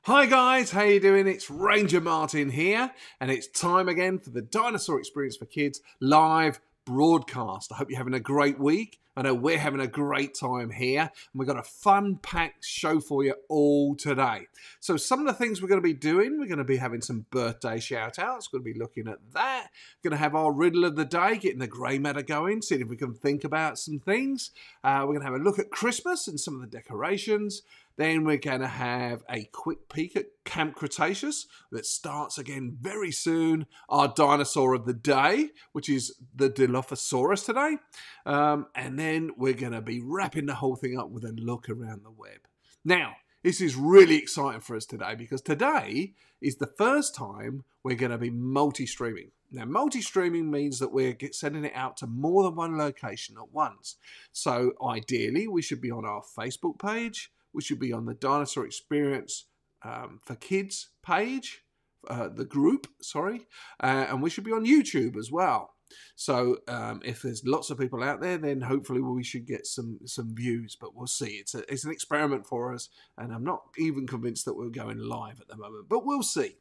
Hi guys, how you doing? It's Ranger Martin here, and it's time again for the Dinosaur Experience for Kids live broadcast. I hope you're having a great week. I know we're having a great time here, and we've got a fun-packed show for you all today. So some of the things we're going to be doing, we're going to be having some birthday shout-outs. We're going to be looking at that. We're going to have our riddle of the day, getting the grey matter going, seeing if we can think about some things. We're going to have a look at Christmas and some of the decorations. Then we're going to have a quick peek at Camp Cretaceous that starts again very soon. Our dinosaur of the day, which is the Dilophosaurus today. And then we're going to be wrapping the whole thing up with a look around the web. Now, this is really exciting for us today because today is the first time we're going to be multi-streaming. Now, multi-streaming means that we're sending it out to more than one location at once. So ideally, we should be on our Facebook page. We should be on the Dinosaur Experience for Kids page, the group, sorry, and we should be on YouTube as well. So if there's lots of people out there, then hopefully we should get some views, but we'll see. It's an experiment for us, and I'm not even convinced that we're going live at the moment, but we'll see.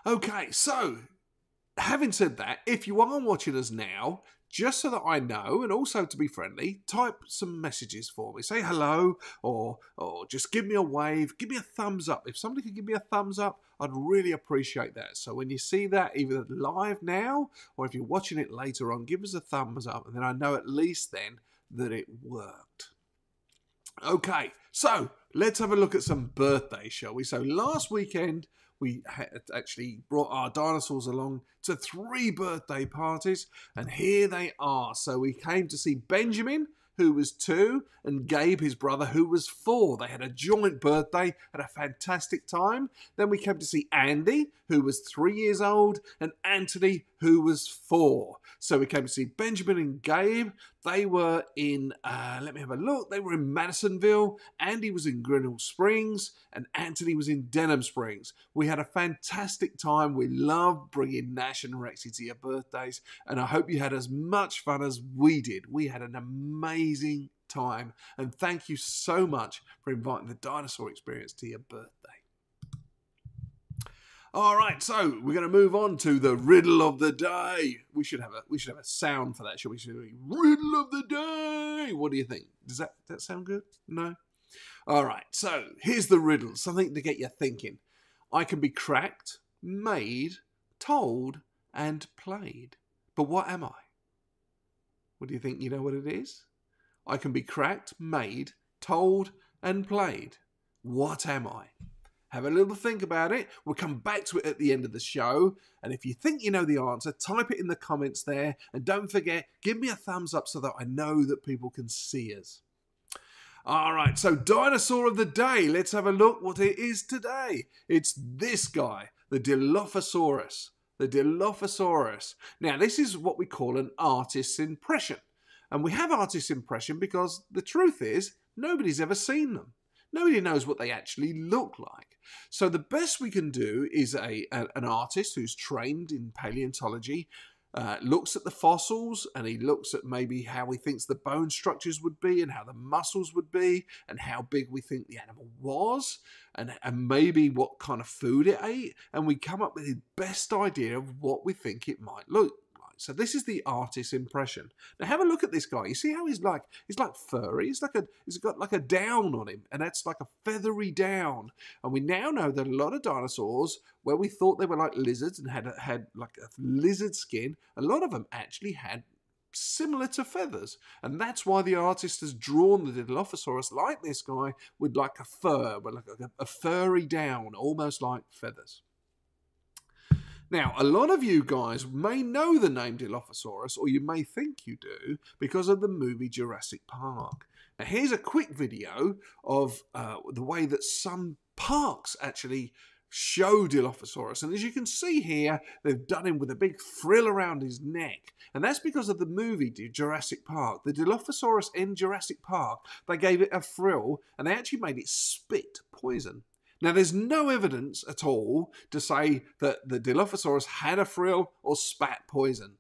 Okay, so having said that, if you are watching us now, just so that I know, and also to be friendly, type some messages for me. Say hello, or just give me a wave, give me a thumbs up. If somebody could give me a thumbs up, I'd really appreciate that. So when you see that, either live now, or if you're watching it later on, give us a thumbs up, and then I know at least then that it worked. Okay, so let's have a look at some birthdays, shall we? So last weekend, we had actually brought our dinosaurs along to 3 birthday parties, and here they are. So we came to see Benjamin, who was 2, and Gabe, his brother, who was 4. They had a joint birthday, had a fantastic time. Then we came to see Andy, who was 3 years old, and Anthony, who was 4. So we came to see Benjamin and Gabe. They were in, let me have a look, they were in Madisonville. Andy was in Grinnell Springs, and Anthony was in Denham Springs. We had a fantastic time. We loved bringing Nash and Rexy to your birthdays, and I hope you had as much fun as we did. We had an amazing time, and thank you so much for inviting the Dinosaur Experience to your birthday. All right, so we're going to move on to the riddle of the day. We should have a sound for that, shall we? Riddle of the day. What do you think? Does that sound good? No? All right, so here's the riddle, something to get you thinking. I can be cracked, made, told, and played. But what am I? What do you think? You know what it is? I can be cracked, made, told, and played. What am I? Have a little think about it. We'll come back to it at the end of the show. And if you think you know the answer, type it in the comments there. And don't forget, give me a thumbs up so that I know that people can see us. All right, so dinosaur of the day. Let's have a look what it is today. It's this guy, the Dilophosaurus. The Dilophosaurus. Now, this is what we call an artist's impression. And we have artist's impression because the truth is, nobody's ever seen them. Nobody knows what they actually look like. So the best we can do is an artist who's trained in paleontology looks at the fossils, and he looks at maybe how he thinks the bone structures would be and how the muscles would be and how big we think the animal was and maybe what kind of food it ate, and we come up with the best idea of what we think it might look like. So this is the artist's impression. Now have a look at this guy. You see how he's like furry? He's got like a down on him, and that's like a feathery down. And we now know that a lot of dinosaurs, where we thought they were like lizards and had like a lizard skin, a lot of them actually had similar to feathers. And that's why the artist has drawn the Dilophosaurus like this guy with like a fur, with like a furry down, almost like feathers. Now, a lot of you guys may know the name Dilophosaurus, or you may think you do, because of the movie Jurassic Park. Now, here's a quick video of the way that some parks actually show Dilophosaurus. And as you can see here, they've done him with a big frill around his neck. And that's because of the movie Jurassic Park. The Dilophosaurus in Jurassic Park, they gave it a frill, and they actually made it spit poison. Now, there's no evidence at all to say that the Dilophosaurus had a frill or spat poison.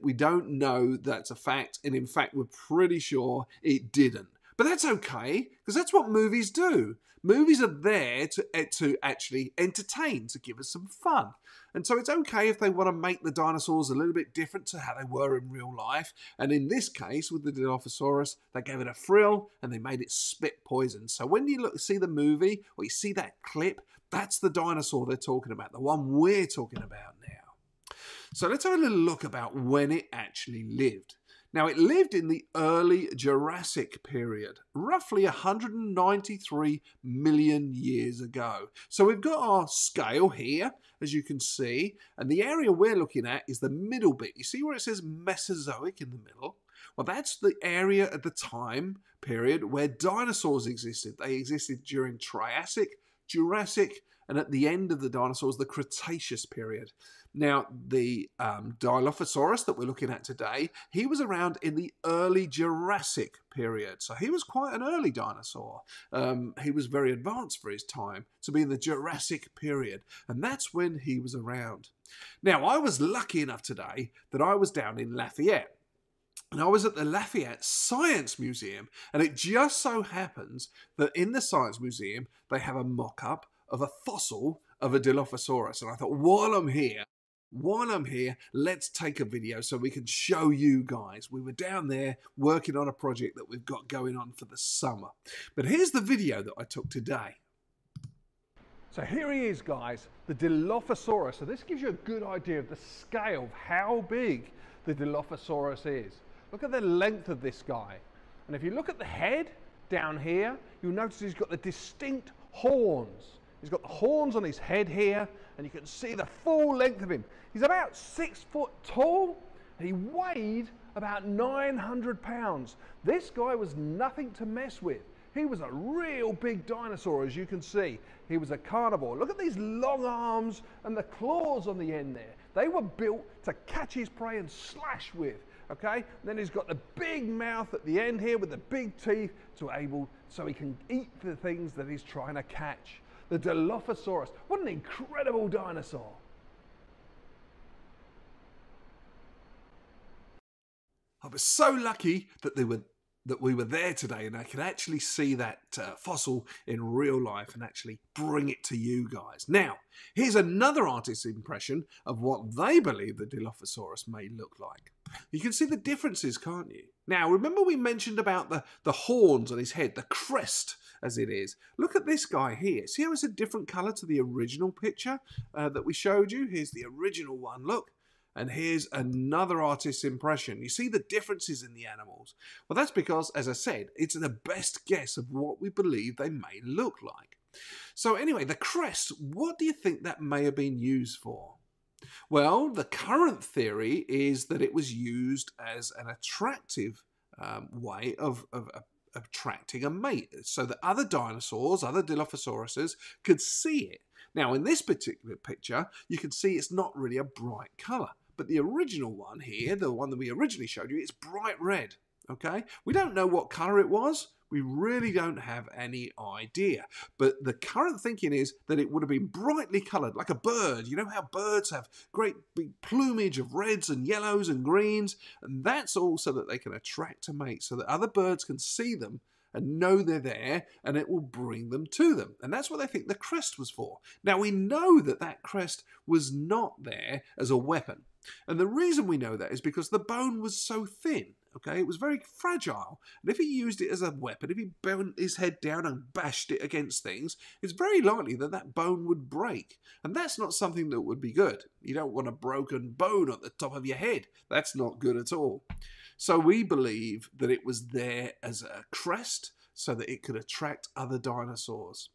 We don't know that's a fact, and in fact, we're pretty sure it didn't. But that's okay, because that's what movies do. Movies are there to actually entertain, to give us some fun. And so it's okay if they want to make the dinosaurs a little bit different to how they were in real life. And in this case, with the Dilophosaurus, they gave it a frill and they made it spit poison. So when you see the movie or you see that clip, that's the dinosaur they're talking about, the one we're talking about now. So let's have a little look about when it actually lived. Now, it lived in the early Jurassic period, roughly 193 million years ago. So we've got our scale here, as you can see, and the area we're looking at is the middle bit. You see where it says Mesozoic in the middle? Well, that's the area at the time period where dinosaurs existed. They existed during Triassic, Jurassic, and at the end of the dinosaurs, the Cretaceous period. Now, the Dilophosaurus that we're looking at today, he was around in the early Jurassic period. So he was quite an early dinosaur. He was very advanced for his time to be in the Jurassic period. And that's when he was around. Now, I was lucky enough today that I was down in Lafayette. And I was at the Lafayette Science Museum. And it just so happens that in the Science Museum, they have a mock-up of a fossil of a Dilophosaurus. And I thought, while I'm here, let's take a video so we can show you guys. We were down there working on a project that we've got going on for the summer. But here's the video that I took today. So here he is, guys, the Dilophosaurus. So this gives you a good idea of the scale of how big the Dilophosaurus is. Look at the length of this guy. And if you look at the head down here, you'll notice he's got the distinct horns. He's got the horns on his head here, and you can see the full length of him. He's about 6 foot tall, and he weighed about 900 pounds. This guy was nothing to mess with. He was a real big dinosaur, as you can see. He was a carnivore. Look at these long arms and the claws on the end there. They were built to catch his prey and slash with, okay? And then he's got the big mouth at the end here with the big teeth so he can eat the things that he's trying to catch. The Dilophosaurus. What an incredible dinosaur. I was so lucky that we were there today and I could actually see that fossil in real life and actually bring it to you guys. Now, here's another artist's impression of what they believe the Dilophosaurus may look like. You can see the differences, can't you? Now, remember we mentioned about the horns on his head, the crest as it is. Look at this guy here. See how it's a different colour to the original picture that we showed you? Here's the original one, look. And here's another artist's impression. You see the differences in the animals? Well, that's because, as I said, it's the best guess of what we believe they may look like. So anyway, the crest, what do you think that may have been used for? Well, the current theory is that it was used as an attractive way of attracting a mate, so that other dinosaurs, other Dilophosauruses, could see it. Now, in this particular picture, you can see it's not really a bright colour. But the original one here, the one that we originally showed you, it's bright red, okay? We don't know what colour it was. We really don't have any idea. But the current thinking is that it would have been brightly coloured, like a bird. You know how birds have great big plumage of reds and yellows and greens? And that's all so that they can attract a mate, so that other birds can see them and know they're there, and it will bring them to them. And that's what they think the crest was for. Now, we know that that crest was not there as a weapon. And the reason we know that is because the bone was so thin, okay? It was very fragile. And if he used it as a weapon, if he bent his head down and bashed it against things, it's very likely that that bone would break. And that's not something that would be good. You don't want a broken bone at the top of your head. That's not good at all. So we believe that it was there as a crest so that it could attract other dinosaurs.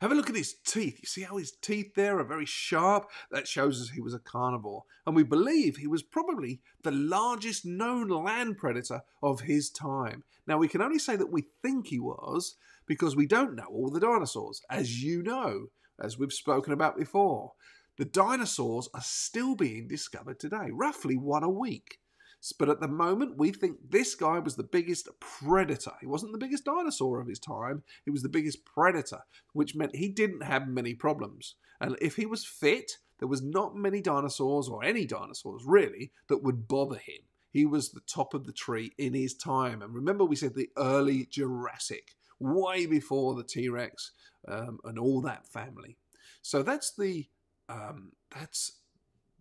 Have a look at his teeth. You see how his teeth there are very sharp? That shows us he was a carnivore. And we believe he was probably the largest known land predator of his time. Now, we can only say that we think he was because we don't know all the dinosaurs. As you know, as we've spoken about before, the dinosaurs are still being discovered today, roughly one a week. But at the moment, we think this guy was the biggest predator. He wasn't the biggest dinosaur of his time. He was the biggest predator, which meant he didn't have many problems. And if he was fit, there was not many dinosaurs, or any dinosaurs really, that would bother him. He was the top of the tree in his time. And remember, we said the early Jurassic, way before the T-Rex and all that family. So that's the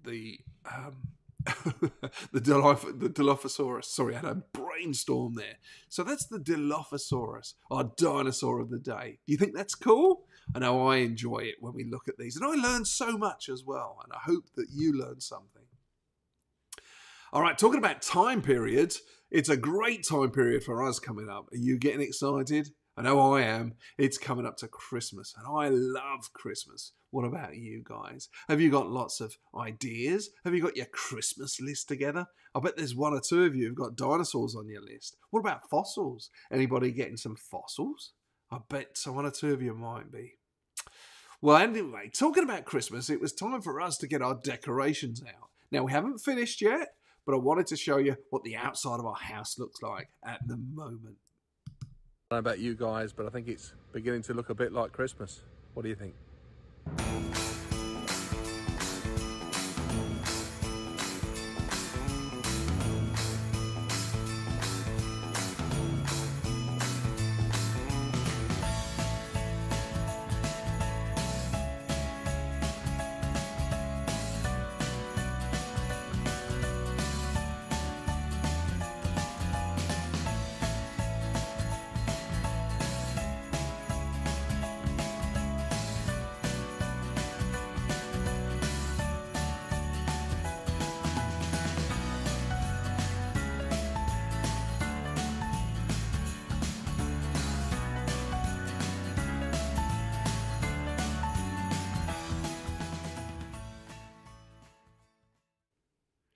the Dilophosaurus. Sorry, I had a brainstorm there. So that's the Dilophosaurus, our dinosaur of the day. Do you think that's cool? I know I enjoy it when we look at these. And I learn so much as well. And I hope that you learn something. All right, talking about time periods, it's a great time period for us coming up. Are you getting excited? I know I am. It's coming up to Christmas, and I love Christmas. What about you guys? Have you got lots of ideas? Have you got your Christmas list together? I bet there's one or two of you who've got dinosaurs on your list. What about fossils? Anybody getting some fossils? I bet so one or two of you might be. Well, anyway, talking about Christmas, it was time for us to get our decorations out. Now, we haven't finished yet, but I wanted to show you what the outside of our house looks like at the moment. I don't know about you guys, but I think it's beginning to look a bit like Christmas. What do you think?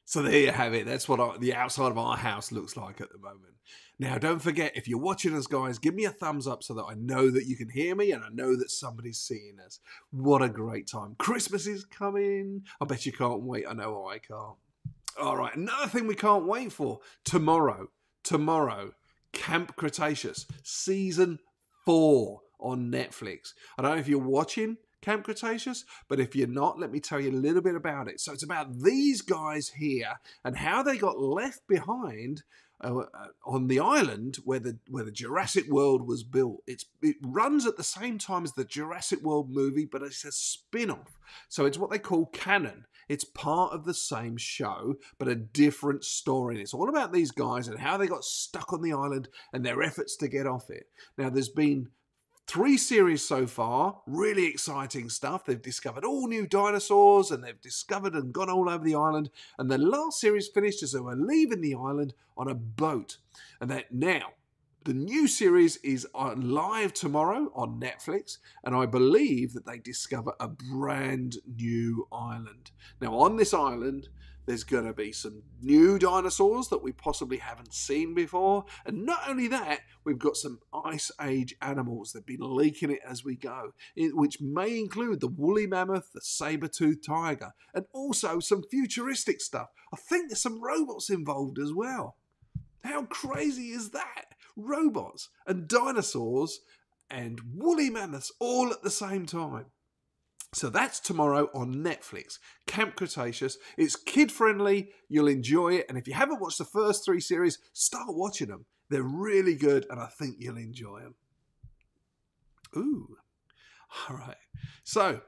So there you have it. That's what the outside of our house looks like at the moment. Now, don't forget, if you're watching us, guys, give me a thumbs up so that I know that you can hear me and I know that somebody's seeing us. What a great time. Christmas is coming. I bet you can't wait. I know I can't. All right, another thing we can't wait for. Tomorrow, Camp Cretaceous, Season 4 on Netflix. I don't know if you're watching Camp Cretaceous, but if you're not, let me tell you a little bit about it. So it's about these guys here and how they got left behind on the island where the Jurassic World was built. It runs at the same time as the Jurassic World movie, but it's a spin-off. So it's what they call canon. It's part of the same show, but a different story. And it's all about these guys and how they got stuck on the island and their efforts to get off it. Now, there's been 3 series so far, really exciting stuff. They've discovered all new dinosaurs and they've discovered and gone all over the island. And the last series finished as they were leaving the island on a boat. And that now, the new series is live tomorrow on Netflix. And I believe that they discover a brand new island. Now on this island, there's going to be some new dinosaurs that we possibly haven't seen before. And not only that, we've got some Ice Age animals. They've been leaking it as we go, which may include the woolly mammoth, the saber-toothed tiger, and also some futuristic stuff. I think there's some robots involved as well. How crazy is that? Robots and dinosaurs and woolly mammoths all at the same time. So that's tomorrow on Netflix, Camp Cretaceous. It's kid-friendly, you'll enjoy it, and if you haven't watched the first 3 series, start watching them. They're really good, and I think you'll enjoy them. Ooh, all right. So,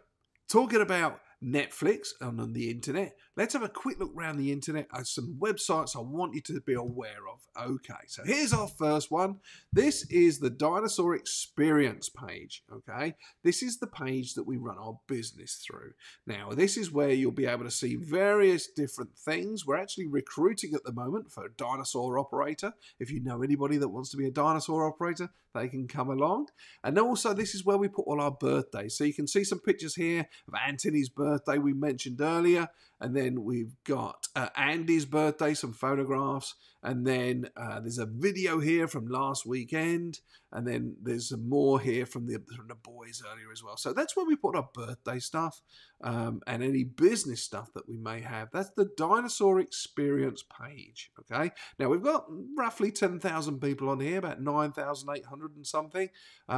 talking about Netflix and on the internet, let's have a quick look around the internet at some websites I want you to be aware of. Okay, so here's our first one. This is the Dinosaur Experience page, okay? This is the page that we run our business through. Now, this is where you'll be able to see various different things. We're actually recruiting at the moment for a dinosaur operator. If you know anybody that wants to be a dinosaur operator, they can come along. And also, this is where we put all our birthdays. So you can see some pictures here of Anthony's birthday we mentioned earlier. And then we've got Andy's birthday, some photographs. And then there's a video here from last weekend. And then there's some more here from the boys earlier as well. So that's where we put our birthday stuff and any business stuff that we may have. That's the Dinosaur Experience page, okay? Now, we've got roughly 10,000 people on here, about 9,800 and something.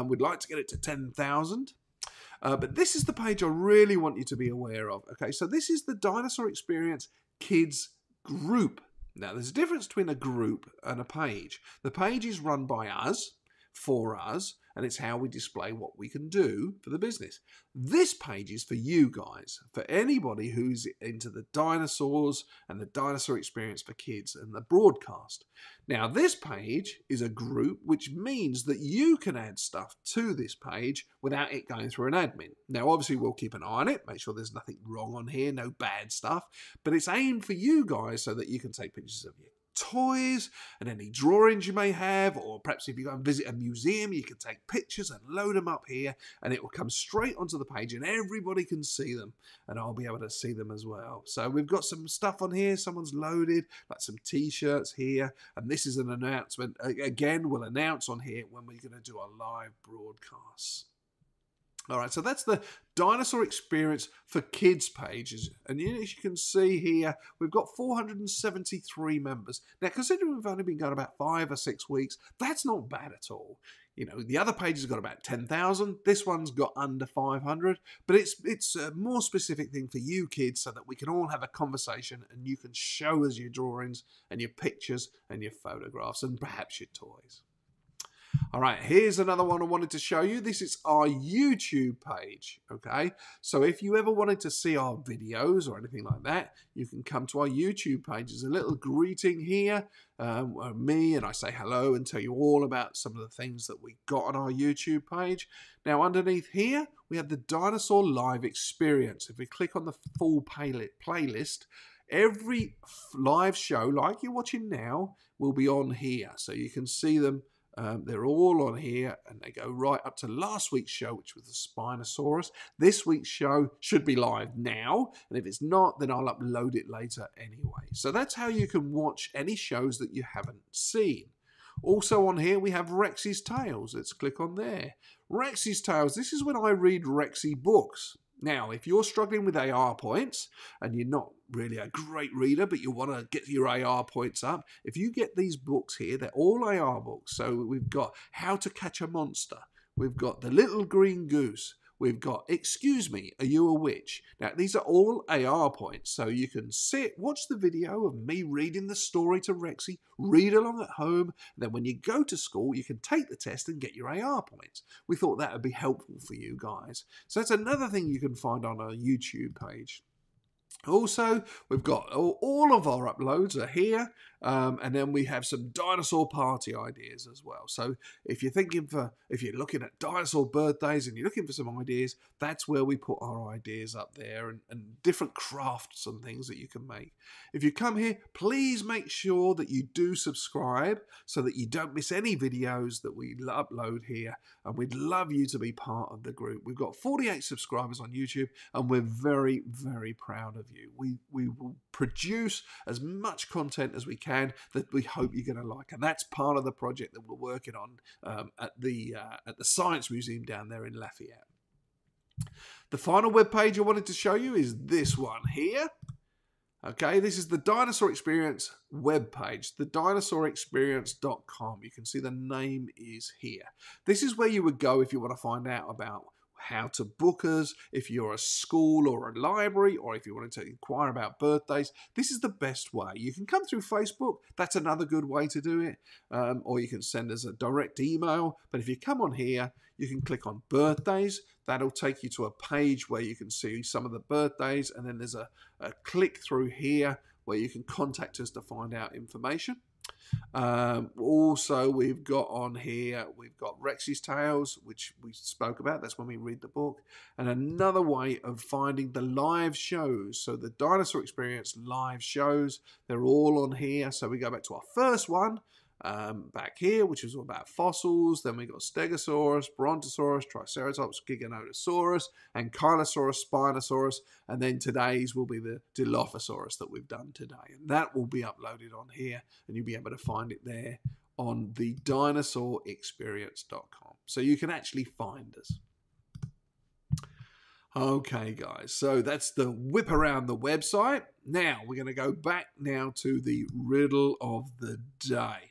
We'd like to get it to 10,000. But this is the page I really want you to be aware of. Okay, so this is the Dinosaur Experience Kids group. Now, there's a difference between a group and a page. The page is run by us, for us, and it's how we display what we can do for the business. This page is for you guys, for anybody who's into the dinosaurs and the dinosaur experience for kids and the broadcast. Now, this page is a group, which means that you can add stuff to this page without it going through an admin. Now, obviously, we'll keep an eye on it, make sure there's nothing wrong on here, no bad stuff, but it's aimed for you guys so that you can take pictures of your toys and any drawings you may have, or perhaps if you go and visit a museum, you can take pictures and load them up here, and it will come straight onto the page and everybody can see them, and I'll be able to see them as well. So we've got some stuff on here someone's loaded, like some t-shirts here, and this is an announcement. Again, we'll announce on here when we're going to do our live broadcasts. All right, so that's the Dinosaur Experience for Kids pages. And as you can see here, we've got 473 members. Now, considering we've only been going about 5 or 6 weeks, that's not bad at all. You know, the other page has got about 10,000. This one's got under 500. But it's a more specific thing for you kids so that we can all have a conversation and you can show us your drawings and your pictures and your photographs and perhaps your toys. All right, here's another one I wanted to show you. This is our YouTube page, okay? So if you ever wanted to see our videos or anything like that, you can come to our YouTube page. There's a little greeting here, me, and I say hello and tell you all about some of the things that we got on our YouTube page. Now, underneath here, we have the Dinosaur Live Experience. If we click on the full playlist, every live show, like you're watching now, will be on here. So you can see them. They're all on here, and they go right up to last week's show, which was the Spinosaurus. This week's show should be live now, and if it's not, then I'll upload it later anyway. So that's how you can watch any shows that you haven't seen. Also on here, we have Rexy's Tales. Let's click on there. Rexy's Tales, this is when I read Rexy books. Now, if you're struggling with AR points and you're not really a great reader, but you want to get your AR points up, if you get these books here, they're all AR books. So we've got How to Catch a Monster. We've got The Little Green Goose. We've got Excuse Me, Are You a Witch? Now, these are all AR points, so you can sit, watch the video of me reading the story to Rexy, read along at home, and then when you go to school, you can take the test and get your AR points. We thought that would be helpful for you guys. So that's another thing you can find on our YouTube page. Also, we've got all of our uploads are here, and then we have some dinosaur party ideas as well. So if you're looking at dinosaur birthdays and you're looking for some ideas, that's where we put our ideas up there and different crafts and things that you can make. If you come here, please make sure that you do subscribe so that you don't miss any videos that we upload here, and we'd love you to be part of the group. We've got 48 subscribers on YouTube, and we're very, very proud of you. We will produce as much content as we can that we hope you're going to like, and that's part of the project that we're working on at the Science Museum down there in Lafayette. The final web page I wanted to show you is this one here. Okay, this is the Dinosaur Experience web page, thedinosaurexperience.com. You can see the name is here. This is where you would go if you want to find out about how to book us, if you're a school or a library, or if you wanted to inquire about birthdays. This is the best way. You can come through Facebook. That's another good way to do it. Or you can send us a direct email. But if you come on here, you can click on birthdays. That'll take you to a page where you can see some of the birthdays. And then there's a click through here where you can contact us to find out information. Also, we've got on here, we've got Rexy's Tales, which we spoke about. That's when we read the book. And another way of finding the live shows. So the Dinosaur Experience live shows, they're all on here. So we go back to our first one. Back here, which is all about fossils. Then we got Stegosaurus, Brontosaurus, Triceratops, Giganotosaurus, Ankylosaurus, Spinosaurus, and then today's will be the Dilophosaurus that we've done today. And that will be uploaded on here, and you'll be able to find it there on the dinosaurexperience.com. So you can actually find us. Okay, guys, so that's the whip around the website. Now, we're going to go back now to the riddle of the day.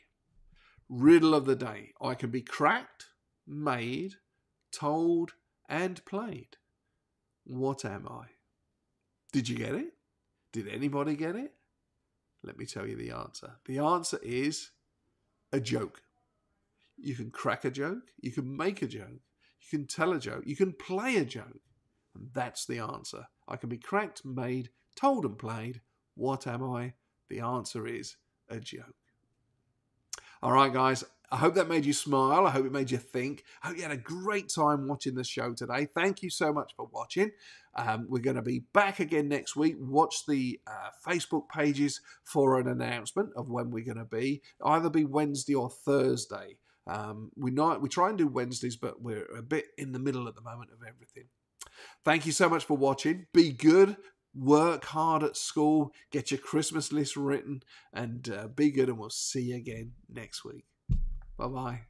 Riddle of the day. I can be cracked, made, told, and played. What am I? Did you get it? Did anybody get it? Let me tell you the answer. The answer is a joke. You can crack a joke. You can make a joke. You can tell a joke. You can play a joke. And that's the answer. I can be cracked, made, told and played. What am I? The answer is a joke. All right, guys. I hope that made you smile. I hope it made you think. I hope you had a great time watching the show today. Thank you so much for watching. We're going to be back again next week. Watch the Facebook pages for an announcement of when we're going to be. Either be Wednesday or Thursday. We try and do Wednesdays, but we're a bit in the middle at the moment of everything. Thank you so much for watching. Be good. Work hard at school. Get your Christmas list written. And be good. And we'll see you again next week. Bye-bye.